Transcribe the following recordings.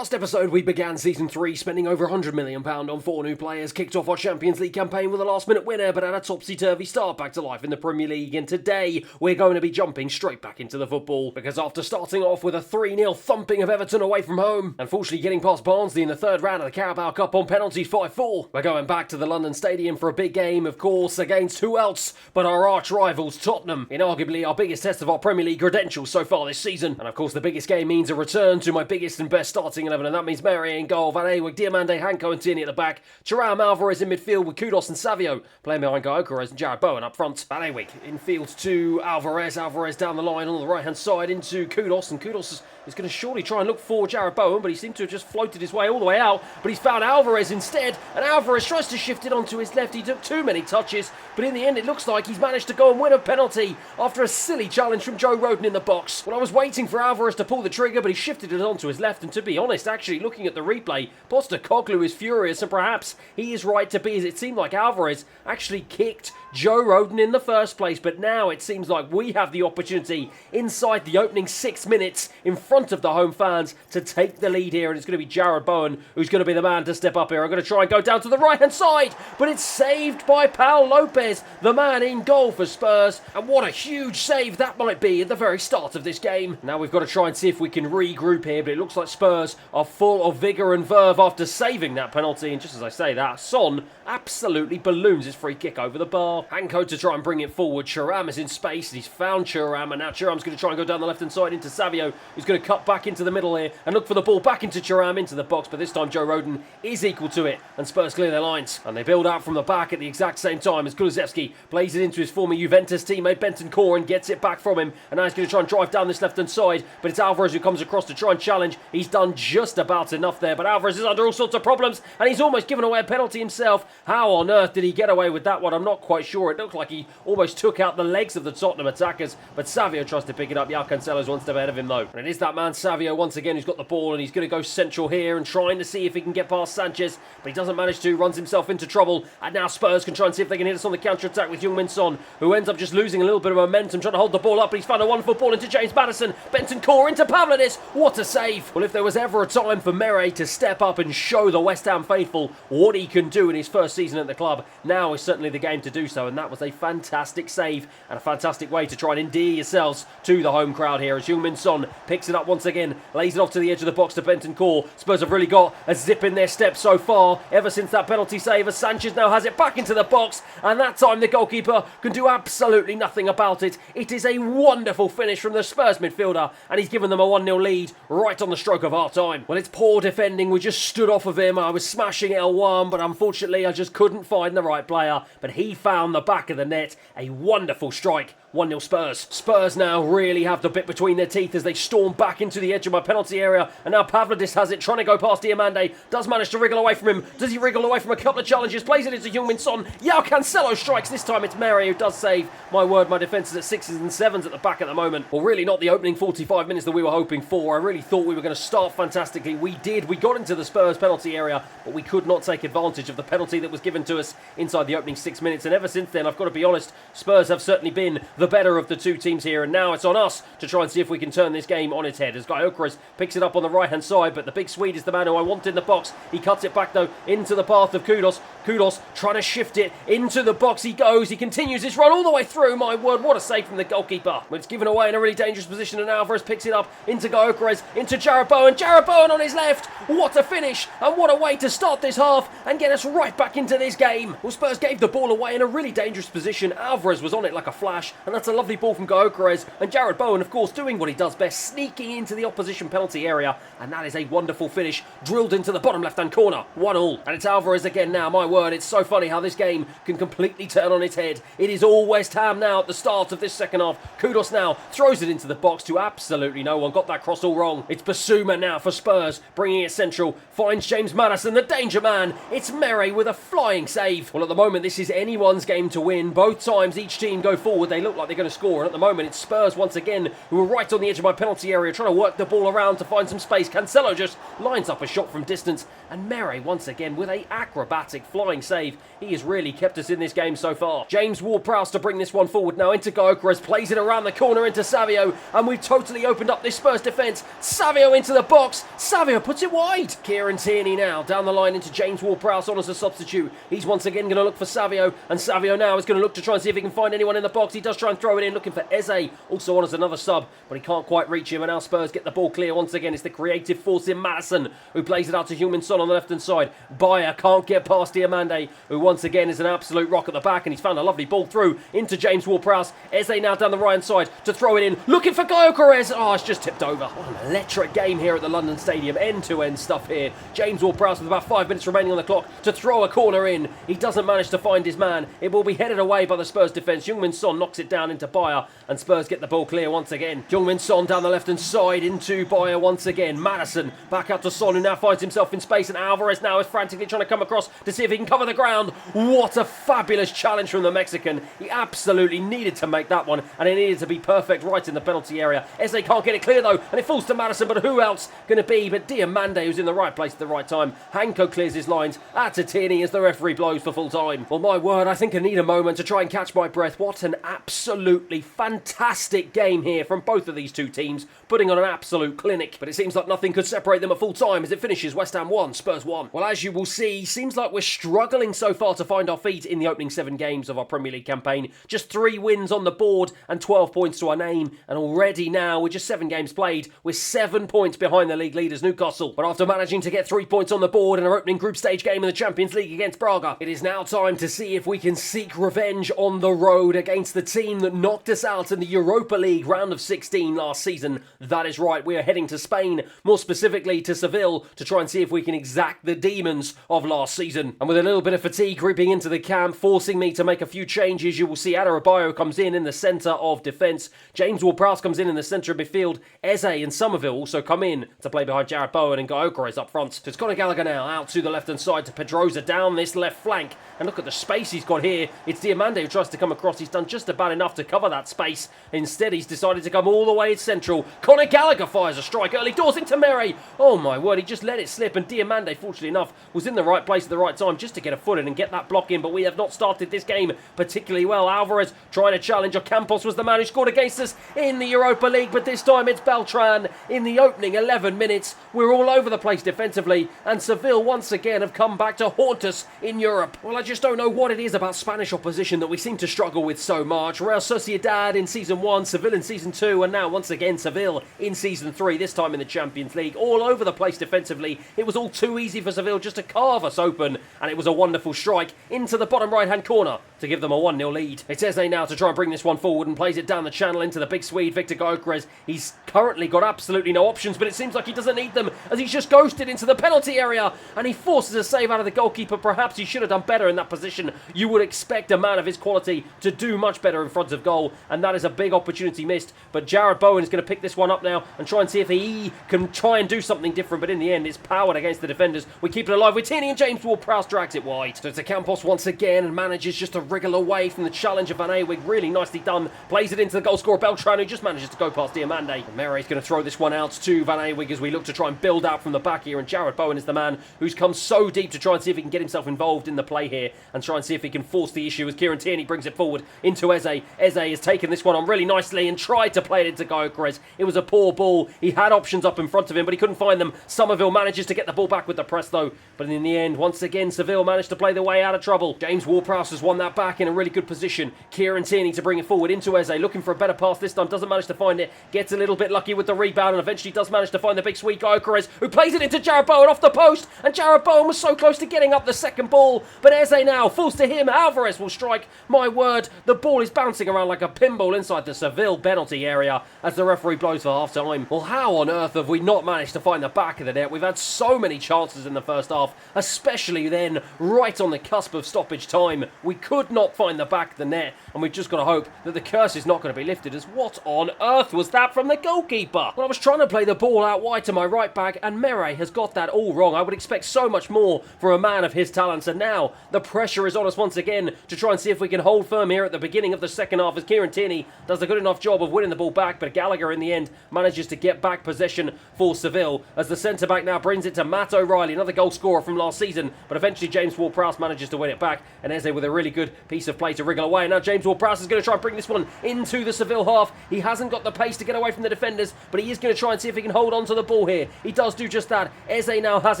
Last episode we began Season 3 spending over £100 million on 4 new players, kicked off our Champions League campaign with a last minute winner but had a topsy-turvy start back to life in the Premier League, and today we're going to be jumping straight back into the football because after starting off with a 3-0 thumping of Everton away from home, unfortunately getting past Barnsley in the third round of the Carabao Cup on penalties 5-4, we're going back to the London Stadium for a big game, of course, against who else but our arch rivals Tottenham, in arguably our biggest test of our Premier League credentials so far this season. And of course the biggest game means a return to my biggest and best starting 11, and that means Mary in goal, Van Eyck, Diamande, Hanko and Tierney at the back, Thuram, Alvarez in midfield with Kudus and Savio playing behind Gyökeres and Jarrod Bowen up front. Van Eyck in field to Alvarez down the line on the right hand side into Kudus, and Kudus is going to surely try and look for Jarrod Bowen, but he seemed to have just floated his way all the way out, but he's found Alvarez instead, and Alvarez tries to shift it onto his left. He took too many touches, but in the end it looks like he's managed to go and win a penalty after a silly challenge from Joe Rodon in the box. Well, I was waiting for Alvarez to pull the trigger, but he shifted it onto his left, and to be honest, actually looking at the replay, Postecoglou is furious, and perhaps he is right to be, as it seemed like Alvarez actually kicked Joe Rodon in the first place, but now it seems like we have the opportunity inside the opening 6 minutes in front of the home fans to take the lead here, and it's going to be Jarrod Bowen who's going to be the man to step up here. I'm going to try and go down to the right hand side, but it's saved by Paul Lopez, the man in goal for Spurs, and what a huge save that might be at the very start of this game. Now we've got to try and see if we can regroup here, but it looks like Spurs are full of vigour and verve after saving that penalty, and just as I say that, Son absolutely balloons his free kick over the bar. Hanko to try and bring it forward. Thuram is in space, and he's found Thuram, and now Thuram's going to try and go down the left-hand side into Savio, who's going to cut back into the middle here and look for the ball back into Thuram, into the box, but this time Joe Rodon is equal to it, and Spurs clear their lines. And they build out from the back at the exact same time as Kulusevski plays it into his former Juventus teammate Bentancur and gets it back from him, and now he's going to try and drive down this left-hand side, but it's Alvarez who comes across to try and challenge. He's done just about enough there, but Alvarez is under all sorts of problems, and he's almost given away a penalty himself. How on earth did he get away with that one? I'm not quite sure. It looked like he almost took out the legs of the Tottenham attackers, but Savio tries to pick it up. João Cancelo's one step ahead of him though, and it is that man Savio once again who's got the ball, and he's going to go central here and trying to see if he can get past Sanchez, but he doesn't manage to, runs himself into trouble, and now Spurs can try and see if they can hit us on the counter-attack with Heung-min Son, who ends up just losing a little bit of momentum, trying to hold the ball up, but he's found a wonderful ball into James Maddison, Bentancur into Pavlidis. What a save! Well, if there was ever a time for Mere to step up and show the West Ham faithful what he can do in his first season at the club, now is certainly the game to do so, and that was a fantastic save and a fantastic way to try and endear yourselves to the home crowd here as Heung-min Son picks it up once again, lays it off to the edge of the box to Bentancur. Spurs have really got a zip in their step so far ever since that penalty save, as Sanchez now has it back into the box, and that time the goalkeeper can do absolutely nothing about it. It is a wonderful finish from the Spurs midfielder, and he's given them a 1-0 lead right on the stroke of half time. Well, it's poor defending. We just stood off of him. I was smashing L1, but unfortunately I just couldn't find the right player, but he found the back of the net. A wonderful strike. 1-0 Spurs. Spurs now really have the bit between their teeth as they storm back into the edge of my penalty area, and now Pavlidis has it, trying to go past Diamande, does manage to wriggle away from him. Does he wriggle away from a couple of challenges? Plays it into Heung-min Son. João Cancelo strikes. This time it's Mere who does save. My word, my defence is at 6s and 7s at the back at the moment. Well, really not the opening 45 minutes that we were hoping for. I really thought we were going to start fantastically. We did. We got into the Spurs penalty area, but we could not take advantage of the penalty that was given to us inside the opening 6 minutes, and ever since then, I've got to be honest, Spurs have certainly been the better of the two teams here, and now it's on us to try and see if we can turn this game on its head as Gyökeres picks it up on the right hand side, but the big Swede is the man who I want in the box. He cuts it back though into the path of Kudus. Kudus trying to shift it into the box. He goes, he continues his run all the way through. My word, what a save from the goalkeeper. It's given away in a really dangerous position, and Alvarez picks it up into Gyökeres, into Jarrod Bowen. Jarrod Bowen on his left. What a finish, and what a way to start this half and get us right back into this game. Well, Spurs gave the ball away in a really dangerous position. Alvarez was on it like a flash, and that's a lovely ball from Gyökeres, and Jarrod Bowen, of course, doing what he does best, sneaking into the opposition penalty area, and that is a wonderful finish, drilled into the bottom left-hand corner. 1-1, and it's Alvarez again now. My word, it's so funny how this game can completely turn on its head. It is all West Ham now at the start of this second half. Kudus now throws it into the box to absolutely no one. Got that cross all wrong. It's Basuma now for Spurs, bringing it central, finds James Maddison, the danger man. It's Mere with a flying save. Well, at the moment, this is anyone's game to win. Both times each team go forward, they look like they're going to score, and at the moment it's Spurs once again who are right on the edge of my penalty area, trying to work the ball around to find some space. Cancelo just lines up a shot from distance, and Mere once again with a acrobatic flying save. He has really kept us in this game so far. James Ward-Prowse to bring this one forward now into Gyökeres, plays it around the corner into Savio, and we've totally opened up this Spurs defence. Savio into the box, Savio puts it wide. Kieran Tierney now down the line into James Ward-Prowse on as a substitute. He's once again going to look for Savio, and Savio now is going to look to try and see if he can find anyone in the box. He does try and throw it in, looking for Eze, also on as another sub, but he can't quite reach him, and now Spurs get the ball clear once again. It's the creative force in Madison, who plays it out to Heung-min Son on the left-hand side. Bayer can't get past Diamande, who once again is an absolute rock at the back, and he's found a lovely ball through into James Ward-Prowse. Eze now down the right-hand side to throw it in, looking for Gyökeres. Oh, it's just tipped over. What an electric game here at the London Stadium. End-to-end stuff here. James Ward-Prowse with about 5 minutes remaining on the clock to throw a corner in. He doesn't manage to find his man. It will be headed away by the Spurs defence. Heung-min Son knocks it down into Bayer, and Spurs get the ball clear once again. Heung-min Son down the left-hand side into Bayer once again. Madison back out to Son, who now finds himself in space, and Alvarez now is frantically trying to come across to see if he can cover the ground. What a fabulous challenge from the Mexican. He absolutely needed to make that one, and it needed to be perfect right in the penalty area. Eze can't get it clear though, and it falls to Madison, but who else going to be but Diamande, who's in the right place at the right time. Hanko clears his lines. Out to Tierney as the referee blows for full time. Well, my word, I think I need a moment to try and catch my breath. What an absolutely fantastic game here from both of these two teams, putting on an absolute clinic. But it seems like nothing could separate them at full time as it finishes West Ham 1, Spurs 1. Well, as you will see, seems like we're struggling so far to find our feet in the opening 7 games of our Premier League campaign. Just 3 wins on the board and 12 points to our name. And already now, with just 7 games played, we're 7 points behind the league leaders Newcastle. But after managing to get 3 points on the board in our opening group stage game in the Champions League against Braga, it is now time to see if we can seek revenge on the road against the team that knocked us out in the Europa League round of 16 last season. That is right, we are heading to Spain, more specifically to Seville, to try and see if we can exact the demons of last season. And with a little bit of fatigue creeping into the camp, forcing me to make a few changes, you will see Adebayo comes in the centre of defence. James Ward-Prowse comes in the centre of midfield. Eze and Somerville also come in to play behind Jarrod Bowen, and Gyökeres up front. So it's Conor Gallagher now out to the left-hand side to Pedrosa down this left flank. And look at the space he's got here. It's Diamande who tries to come across. He's done just about enough to cover that space. Instead, he's decided to come all the way central. Conor Gallagher fires a strike early doors into Merry. Oh my word, he just let it slip, and Diamande, fortunately enough, was in the right place at the right time just to get a foot in and get that block in. But we have not started this game particularly well. Alvarez trying to challenge. Campos was the man who scored against us in the Europa League, but this time it's Beltran in the opening 11 minutes. We're all over the place defensively, and Seville once again have come back to haunt us in Europe. Well, I just don't know what it is about Spanish opposition that we seem to struggle with so much. Real Sociedad in Season 1, Seville in Season 2, and now once again Seville in Season 3, this time in the Champions League. All over the place defensively. It was all too easy for Seville just to carve us open, and it was a wonderful strike into the bottom right-hand corner to give them a 1-0 lead. It's Eze now to try and bring this one forward and plays it down the channel into the big Swede, Victor Gyökeres. He's currently got absolutely no options, but it seems like he doesn't need them as he's just ghosted into the penalty area, and he forces a save out of the goalkeeper. Perhaps he should have done better in that position. You would expect a man of his quality to do much better in front of goal, and that is a big opportunity missed. But Jarrod Bowen is going to pick this one up now and try and see if he can try and do something different, but in the end it's powered against the defenders. We keep it alive with Tierney, and James Ward-Prowse drags it wide. So it's a Campos once again and manages just to wriggle away from the challenge of Van Ewig. Really nicely done. Plays it into the goal scorer Beltran, who just manages to go past Diamande. Merry's going to throw this one out to Van Ewig as we look to try and build out from the back here, and Jarrod Bowen is the man who's come so deep to try and see if he can get himself involved in the play here and try and see if he can force the issue as Kieran Tierney brings it forward into Eze. Eze has taken this one on really nicely and tried to play it into Gyökeres. It was a poor ball. He had options up in front of him, but he couldn't find them. Somerville manages to get the ball back with the press though, but in the end, once again, Seville managed to play their way out of trouble. James Ward-Prowse has won that back in a really good position. Kieran Tierney to bring it forward into Eze, looking for a better pass this time, doesn't manage to find it, gets a little bit lucky with the rebound, and eventually does manage to find the big sweet Gyökeres, who plays it into Jarrod Bowen off the post, and Jarrod Bowen was so close to getting up the second ball, but Eze now falls to him. Alvarez will strike. My word, the ball is bouncing around like a pinball inside the Seville penalty area as the referee blows for half time. Well, how on earth have we not managed to find the back of the net? We've had so many chances in the first half, especially then right on the cusp of stoppage time. We could not find the back of the net, and we've just got to hope that the curse is not going to be lifted, as what on earth was that from the goalkeeper? Well, I was trying to play the ball out wide to my right back, and Merry has got that all wrong. I would expect so much more from a man of his talents, and now the pressure is on us once again to try and see if we can hold firm here at the beginning of the second half as Kieran Tierney does a good enough job of winning the ball back, but Gallagher in the end manages to get back possession for Seville as the centre-back now brings it to Matt O'Reilly, another goal scorer from last season, but eventually James Ward-Prowse manages to win it back, and Eze with a really good piece of play to wriggle away. Now James Ward-Prowse is going to try and bring this one into the Seville half. He hasn't got the pace to get away from the defenders, but he is going to try and see if he can hold on to the ball ball here. He does do just that. Eze now has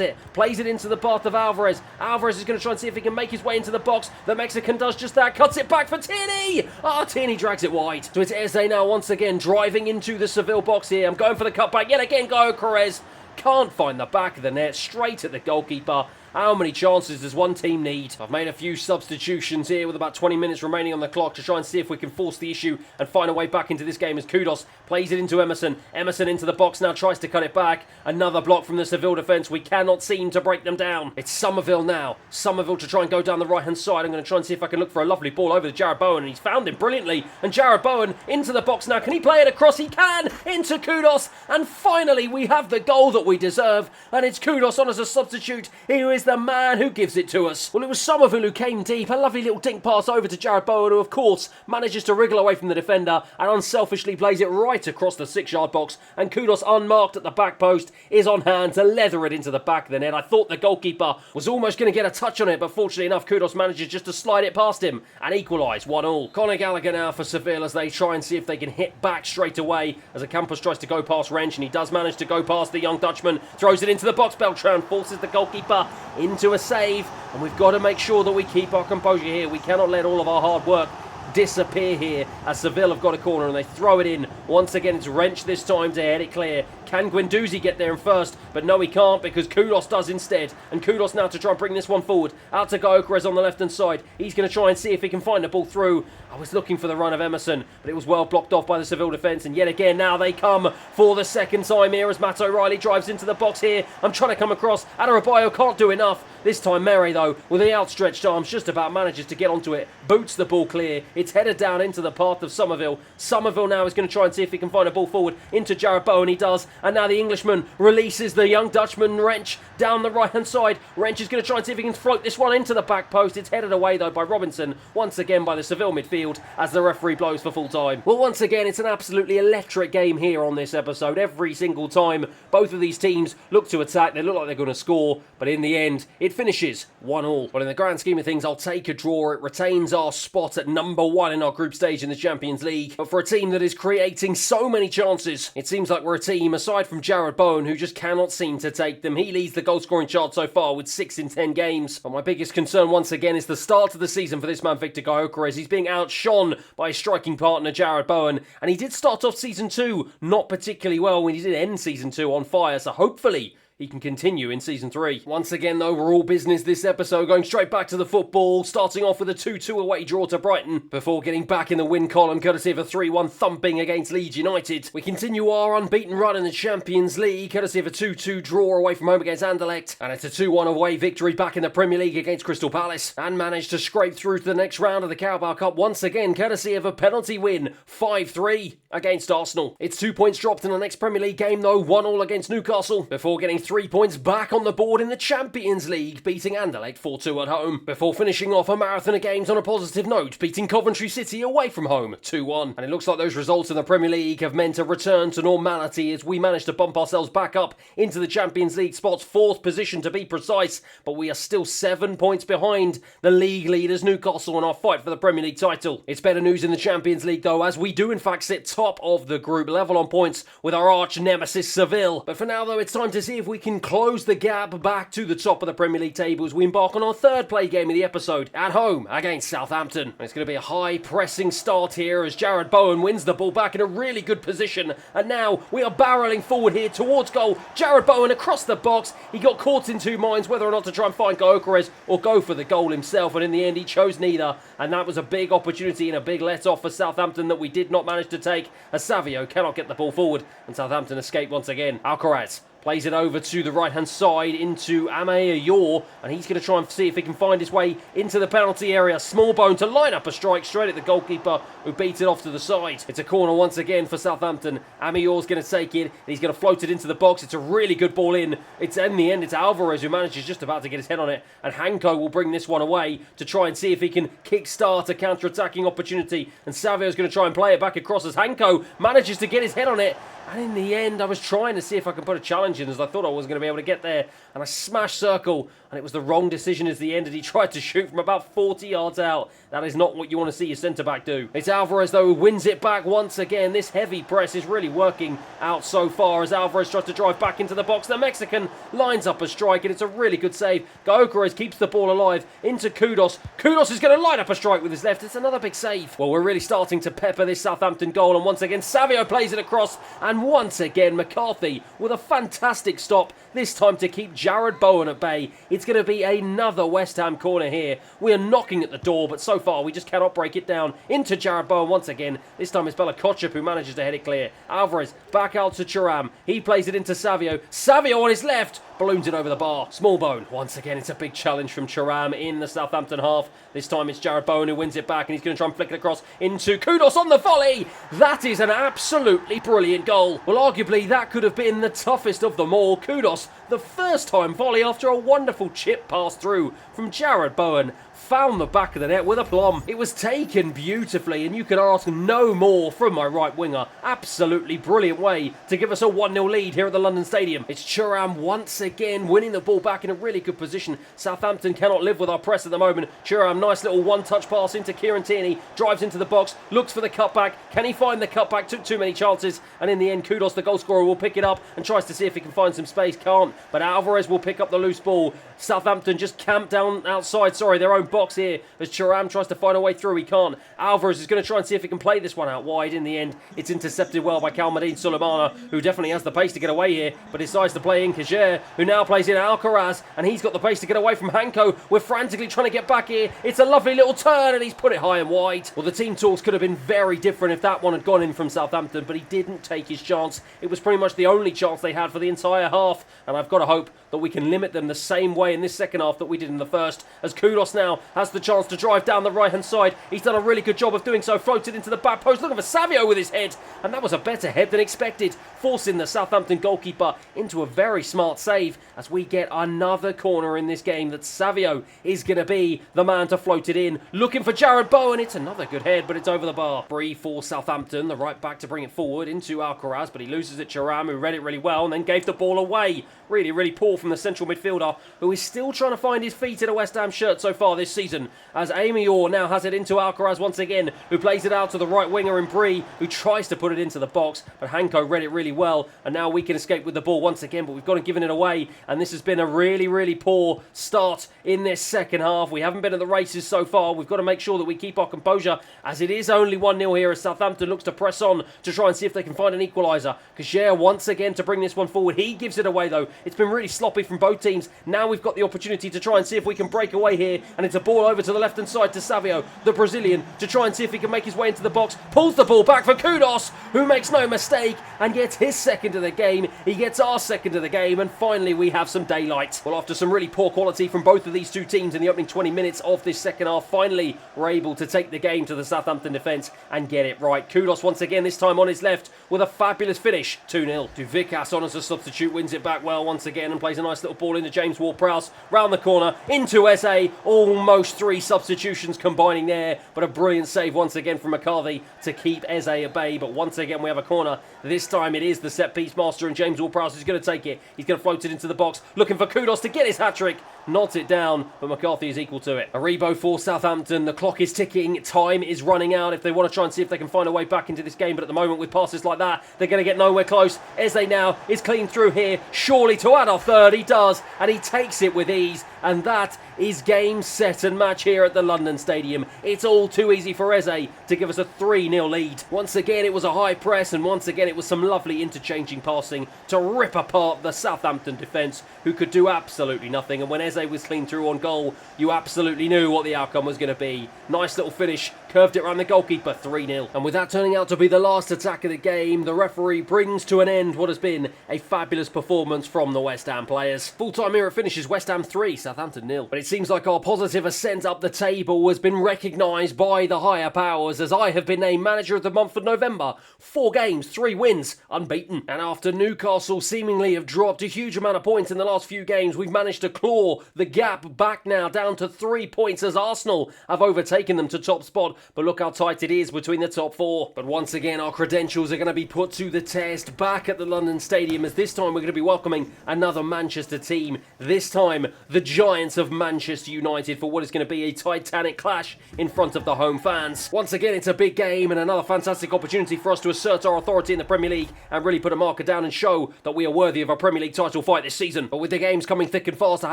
it. Plays it into the path of Alvarez. Alvarez is going to try and see if he can make his way into the box. The Mexican does just that. Cuts it back for Tierney. Tierney drags it wide. So it's Eze now once again driving into the Seville box here. I'm going for the cutback. Yet again, Gyökeres can't find the back of the net. Straight at the goalkeeper. How many chances does one team need? I've made a few substitutions here with about 20 minutes remaining on the clock to try and see if we can force the issue and find a way back into this game as Kudus plays it into Emerson. Emerson into the box now, tries to cut it back. Another block from the Seville defence. We cannot seem to break them down. It's Somerville now. Somerville to try and go down the right-hand side. I'm going to try and see if I can look for a lovely ball over to Jarrod Bowen, and he's found him brilliantly. And Jarrod Bowen into the box now. Can he play it across? He can! Into Kudus. And finally, we have the goal that we deserve. And it's Kudus on as a substitute. He is the man who gives it to us. Well, it was Somerville who came deep. A lovely little dink pass over to Jarrod Bowen, who, of course, manages to wriggle away from the defender and unselfishly plays it right across the 6-yard box. And Kudus, unmarked at the back post, is on hand to leather it into the back of the net. I thought the goalkeeper was almost going to get a touch on it, but fortunately enough, Kudus manages just to slide it past him and equalise 1-1. Conor Gallagher now for Seville as they try and see if they can hit back straight away as Campos tries to go past Wrench, and he does manage to go past the young Dutchman. Throws it into the box. Beltran forces the goalkeeper into a save, and we've got to make sure that we keep our composure here. We cannot let all of our hard work disappear here as Seville have got a corner and they throw it in. Once again, it's Wrench this time to head it clear. Can Guendouzi get there in first? But no, he can't, because Kudus does instead. And Kudus now to try and bring this one forward. Out to Gyökeres on the left-hand side. He's going to try and see if he can find the ball through. I was looking for the run of Emerson, but it was well blocked off by the Seville defence. And yet again, now they come for the second time here as Matt O'Reilly drives into the box here. I'm trying to come across. Adebayo can't do enough. This time Mere, though, with the outstretched arms, just about manages to get onto it. Boots the ball clear. It's headed down into the path of Somerville. Somerville now is going to try and see if he can find a ball forward into Jarrod Bowen. He does. And now the Englishman releases the young Dutchman, Wrench, down the right-hand side. Wrench is going to try and see if he can float this one into the back post. It's headed away, though, by Robinson. Once again by the Seville midfield as the referee blows for full time. Well, once again, it's an absolutely electric game here on this episode. Every single time both of these teams look to attack, they look like they're going to score. But in the end, it finishes 1-1. But in the grand scheme of things, I'll take a draw. It retains our spot at number 1 in our group stage in the Champions League. But for a team that is creating so many chances, it seems like we're a team, aside from Jarrod Bowen, who just cannot seem to take them. He leads the goal-scoring chart so far with 6 in 10 games. But my biggest concern, once again, is the start of the season for this man, Victor Gyökeres. He's being outshone by his striking partner, Jarrod Bowen. And he did start off Season 2 not particularly well when he did end Season 2 on fire. So hopefully he can continue in Season 3. Once again, though, we're all business this episode, going straight back to the football, starting off with a 2-2 away draw to Brighton, before getting back in the win column, courtesy of a 3-1 thumping against Leeds United. We continue our unbeaten run in the Champions League, courtesy of a 2-2 draw away from home against Anderlecht, and it's a 2-1 away victory back in the Premier League against Crystal Palace, and managed to scrape through to the next round of the Carabao Cup, once again, courtesy of a penalty win, 5-3 against Arsenal. It's 2 points dropped in the next Premier League game, though, 1-1 against Newcastle, before getting 3 points back on the board in the Champions League, beating Anderlecht 4-2 at home, before finishing off a marathon of games on a positive note, beating Coventry City away from home 2-1. And it looks like those results in the Premier League have meant a return to normality as we managed to bump ourselves back up into the Champions League spots, 4th position to be precise, but we are still 7 points behind the league leaders Newcastle in our fight for the Premier League title. It's better news in the Champions League, though, as we do in fact sit top of the group, level on points with our arch nemesis Seville. But for now, though, it's time to see if we can close the gap back to the top of the Premier League table as we embark on our third play game of the episode at home against Southampton. And it's going to be a high pressing start here as Jarrod Bowen wins the ball back in a really good position, and now we are barrelling forward here towards goal. Jarrod Bowen across the box. He got caught in two minds whether or not to try and find Gyökeres or go for the goal himself, and in the end he chose neither, and that was a big opportunity and a big let-off for Southampton that we did not manage to take as Savio cannot get the ball forward and Southampton escape once again. Alcaraz plays it over to the right-hand side into Ameyayor, and he's going to try and see if he can find his way into the penalty area. Smallbone to line up a strike straight at the goalkeeper, who beats it off to the side. It's a corner once again for Southampton. Ameyayor's going to take it, and he's going to float it into the box. It's a really good ball in. It's in the end, it's Alvarez who manages just about to get his head on it, and Hanko will bring this one away to try and see if he can kick-start a counter-attacking opportunity, and Savio's going to try and play it back across as Hanko manages to get his head on it. And in the end, I was trying to see if I can put a challenge challenging as I thought I was going to be able to get there, and I smashed circle, and it was the wrong decision as the end, and he tried to shoot from about 40 yards out. That is not what you want to see your centre-back do. It's Alvarez, though, who wins it back once again. This heavy press is really working out so far as Alvarez tries to drive back into the box. The Mexican lines up a strike, and it's a really good save. Gyökeres keeps the ball alive into Kudus. Kudus is going to line up a strike with his left. It's another big save. Well, we're really starting to pepper this Southampton goal, and once again, Savio plays it across, and once again, McCarthy with a fantastic stop, this time to keep Jarrod Bowen at bay. It's going to be another West Ham corner here. We are knocking at the door, but so far we just cannot break it down. Into Jarrod Bowen once again. This time it's Bella Kotchap who manages to head it clear. Alvarez back out to Thuram. He plays it into Savio. Savio on his left balloons it over the bar. Small bone. Once again, it's a big challenge from Thuram in the Southampton half. This time it's Jarrod Bowen who wins it back, and he's going to try and flick it across into Kudus on the volley. That is an absolutely brilliant goal. Well, arguably that could have been the toughest of them all. Kudus, the first time volley after a wonderful chip pass through from Jarrod Bowen, found the back of the net with aplomb. It was taken beautifully, and you can ask no more from my right winger. Absolutely brilliant way to give us a 1-0 lead here at the London Stadium. It's Thuram once again winning the ball back in a really good position. Southampton cannot live with our press at the moment. Thuram, nice little one-touch pass into Kieran Tierney, drives into the box, looks for the cutback. Can he find the cutback? Took too many chances, and in the end, Kudus, the goal scorer, will pick it up and tries to see if he can find some space. Can't, but Alvarez will pick up the loose ball. Southampton just camped down outside, their own box here as Thuram tries to find a way through. He can't. Alvarez is going to try and see if he can play this one out wide. In the end, it's intercepted well by Kalmadine Sulemana, who definitely has the pace to get away here, but decides to play in Kajer, who now plays in Alcaraz, and he's got the pace to get away from Hanko. We're frantically trying to get back here. It's a lovely little turn, and he's put it high and wide. Well, the team talks could have been very different if that one had gone in from Southampton, but he didn't take his chance. It was pretty much the only chance they had for the entire half, and I've got to hope that we can limit them the same way in this second half that we did in the first, as Kudus now has the chance to drive down the right-hand side. He's done a really good job of doing so, floated into the back post, looking for Savio with his head, and that was a better head than expected, forcing the Southampton goalkeeper into a very smart save, as we get another corner in this game that Savio is going to be the man to float it in, looking for Jarrod Bowen. It's another good head, but it's over the bar. Bree for Southampton, the right back to bring it forward into Alcaraz, but he loses it. Thuram, who read it really well and then gave the ball away. Really, really poor from the central midfielder, who is still trying to find his feet in a West Ham shirt so far this season, as Amy Orr now has it into Alcaraz once again, who plays it out to the right winger in Bree, who tries to put it into the box, but Hanko read it really well, and now we can escape with the ball once again, but we've got to give it away, and this has been a really, really poor start in this second half. We haven't been at the races so far. We've got to make sure that we keep our composure, as it is only 1-0 here, as Southampton looks to press on to try and see if they can find an equaliser. Kajer once again to bring this one forward. He gives it away, though. It's been really sloppy from both teams. Now we've got the opportunity to try and see if we can break away here, and it's a ball over to the left-hand side to Savio, the Brazilian, to try and see if he can make his way into the box. Pulls the ball back for Kudus, who makes no mistake and gets his second of the game. He gets our second of the game, and finally we have some daylight. Well, after some really poor quality from both of these two teams in the opening 20 minutes of this second half, finally we're able to take the game to the Southampton defence and get it right. Kudus once again, this time on his left, with a fabulous finish. 2-0. Duvikas on as a substitute, wins it back well once again and plays a nice little ball into James Ward-Prowse, round the corner, into SA. Almost three substitutions combining there, but a brilliant save once again from McCarthy to keep Eze at bay. But once again we have a corner. This time it is the set-piece master, and James Ward-Prowse is going to take it. He's going to float it into the box, looking for Kudus to get his hat-trick. Knot it down, but McCarthy is equal to it. Aribo for Southampton. The clock is ticking. Time is running out if they want to try and see if they can find a way back into this game. But at the moment, with passes like that, they're going to get nowhere close. Eze now is clean through here, surely to add our third. He does, and he takes it with ease. And that is game, set and match here at the London Stadium. It's all too easy for Eze to give us a 3-0 lead. Once again, it was a high press, and once again, it was some lovely interchanging passing to rip apart the Southampton defence, who could do absolutely nothing. And when Eze was clean through on goal, you absolutely knew what the outcome was going to be. Nice little finish, curved it around the goalkeeper, 3-0. And with that turning out to be the last attack of the game, the referee brings to an end what has been a fabulous performance from the West Ham players. Full-time era finishes West Ham 3, Southampton 0. But it seems like our positive ascent up the table has been recognised by the higher powers, as I have been named Manager of the Month of November. 4 games, 3 wins, unbeaten. And after Newcastle seemingly have dropped a huge amount of points in the last few games, we've managed to claw 4. The gap back now down to 3 points as Arsenal have overtaken them to top spot, but look how tight it is between the top 4. But once again, our credentials are going to be put to the test back at the London Stadium, as this time we're going to be welcoming another Manchester team. This time, the Giants of Manchester United, for what is going to be a titanic clash in front of the home fans. Once again, it's a big game and another fantastic opportunity for us to assert our authority in the Premier League and really put a marker down and show that we are worthy of a Premier League title fight this season. But with the games coming thick and fast, I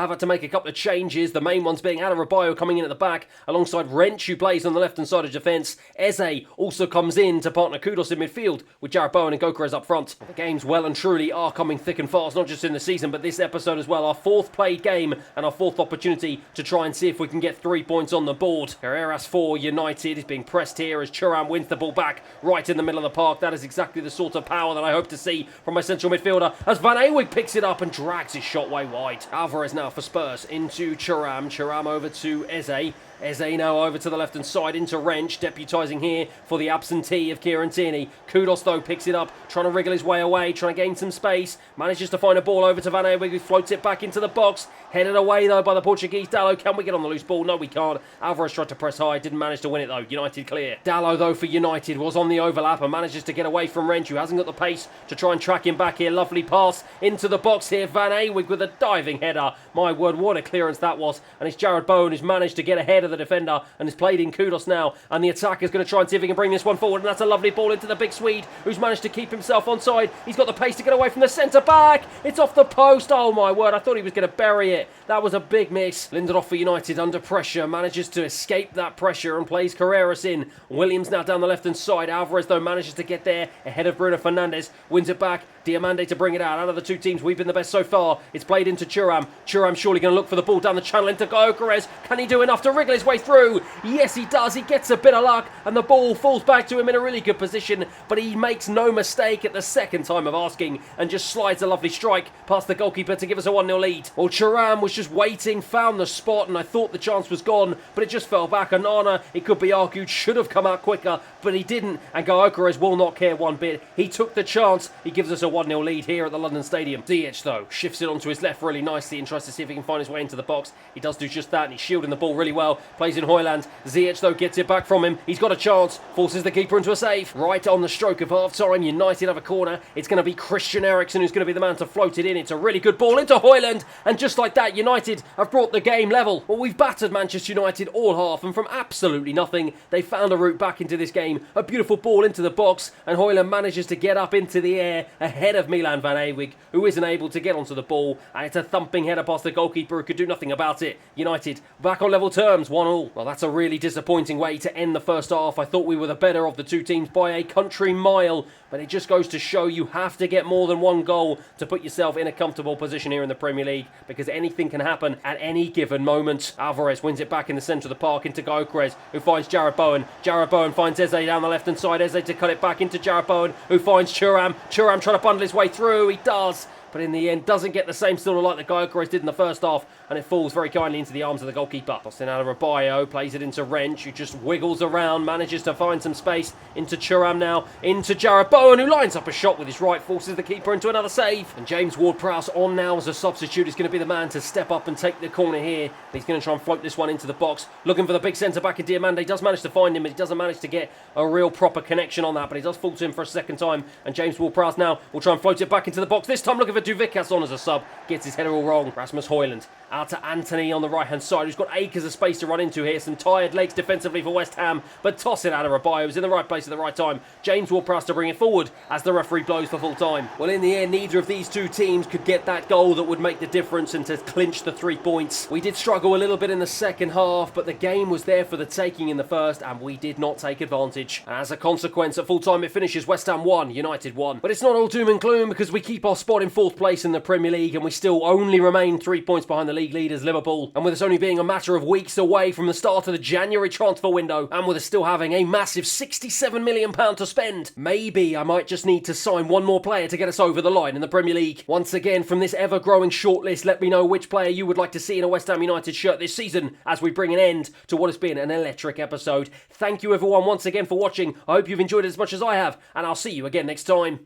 have had to make a couple of changes. The main ones being Jarrod Bowen coming in at the back alongside Wrench, who plays on the left-hand side of defence. Eze also comes in to partner Kudos in midfield with Jarrod Bowen and Gyökeres up front. The games well and truly are coming thick and fast, not just in the season but this episode as well. Our 4th played game and our 4th opportunity to try and see if we can get 3 points on the board. Herrera's for United is being pressed here as Thuram wins the ball back right in the middle of the park. That is exactly the sort of power that I hope to see from my central midfielder as Van Awig picks it up and drags his shot way wide. Alvarez now for Spurs into Thuram. Thuram over to Eze. Eze now over to the left-hand side into Wrench, deputising here for the absentee of Kieran Tierney. Kudos, though, picks it up, trying to wriggle his way away, trying to gain some space. Manages to find a ball over to Van Awig, who floats it back into the box. Headed away, though, by the Portuguese Dallo. Can we get on the loose ball? No, we can't. Alvarez tried to press high, didn't manage to win it, though. United clear. Dallo, though, for United, was on the overlap and manages to get away from Wrench, who hasn't got the pace to try and track him back here. Lovely pass into the box here. Van Awig with a diving header. My word, what a clearance that was. And it's Jarrod Bowen who's managed to get ahead of the defender and is played in Kudos now, and the attacker is going to try and see if he can bring this one forward, and that's a lovely ball into the big Swede who's managed to keep himself onside. He's got the pace to get away from the centre back. It's off the post. Oh my word, I thought he was going to bury it. That was a big miss. Lindelof for United under pressure, manages to escape that pressure and plays Carreras in. Williams now down the left hand side. Alvarez though manages to get there ahead of Bruno Fernandes, wins it back. Diamande to bring it out. Out of the two teams, we've been the best so far. It's played into Thuram. Thuram surely going to look for the ball down the channel into Gyökeres. Can he do enough to wriggle his way through? Yes, he does. He gets a bit of luck, and the ball falls back to him in a really good position, but he makes no mistake at the second time of asking and just slides a lovely strike past the goalkeeper to give us a 1-0 lead. Well, Thuram was just waiting, found the spot, and I thought the chance was gone, but it just fell back. Onana, it could be argued, should have come out quicker, but he didn't, and Gyökeres will not care one bit. He took the chance. He gives us a 1-0 lead here at the London Stadium. Ziyech, though, shifts it onto his left really nicely and tries to see if he can find his way into the box. He does do just that, and he's shielding the ball really well. Plays in Højlund. Ziyech, though, gets it back from him. He's got a chance. Forces the keeper into a save. Right on the stroke of half-time, United have a corner. It's going to be Christian Eriksen who's going to be the man to float it in. It's a really good ball into Højlund, and just like that, United have brought the game level. Well, we've battered Manchester United all half, and from absolutely nothing, they found a route back into this game. A beautiful ball into the box, and Højlund manages to get up into the air ahead of Milan Van Awig, who isn't able to get onto the ball, and it's a thumping header past the goalkeeper who could do nothing about it. United back on level terms, 1-1. Well, that's a really disappointing way to end the first half. I thought we were the better of the two teams by a country mile, but it just goes to show you have to get more than one goal to put yourself in a comfortable position here in the Premier League, because anything can happen at any given moment. Alvarez wins it back in the centre of the park into Gyökeres, who finds Jarrod Bowen. Jarrod Bowen finds Eze down the left-hand side. Eze to cut it back into Jarrod Bowen, who finds Thuram. Thuram trying to bundle his way through. He does, but in the end doesn't get the same sort of light that Gyökeres did in the first half, and it falls very kindly into the arms of the goalkeeper. Tossing out of Rabiot, plays it into Wrench, who just wiggles around, manages to find some space into Thuram now, into Jarrod Bowen, who lines up a shot with his right, forces the keeper into another save. And James Ward-Prowse on now as a substitute is going to be the man to step up and take the corner here. He's going to try and float this one into the box, looking for the big centre-back in Diamande. Does manage to find him, but he doesn't manage to get a real proper connection on that, but he does fall to him for a second time, and James Ward-Prowse now will try and float it back into the box, this time looking for Duvikas on as a sub, gets his header all wrong. Rasmus Højlund out to Anthony on the right-hand side, who's got acres of space to run into here. Some tired legs defensively for West Ham, but toss it out of Rabiot, who's in the right place at the right time. James Ward-Prowse to bring it forward as the referee blows for full time. Well, in the end, neither of these two teams could get that goal that would make the difference and to clinch the 3 points. We did struggle a little bit in the second half, but the game was there for the taking in the first, and we did not take advantage. As a consequence, at full time it finishes West Ham 1, United 1. But it's not all doom and gloom, because we keep our spot in 4th place in the Premier League, and we still only remain 3 points behind the league leaders Liverpool. And with us only being a matter of weeks away from the start of the January transfer window, and with us still having a massive £67 million to spend, maybe I might just need to sign one more player to get us over the line in the Premier League. Once again, from this ever-growing shortlist, let me know which player you would like to see in a West Ham United shirt this season as we bring an end to what has been an electric episode. Thank you everyone once again for watching. I hope you've enjoyed it as much as I have, and I'll see you again next time.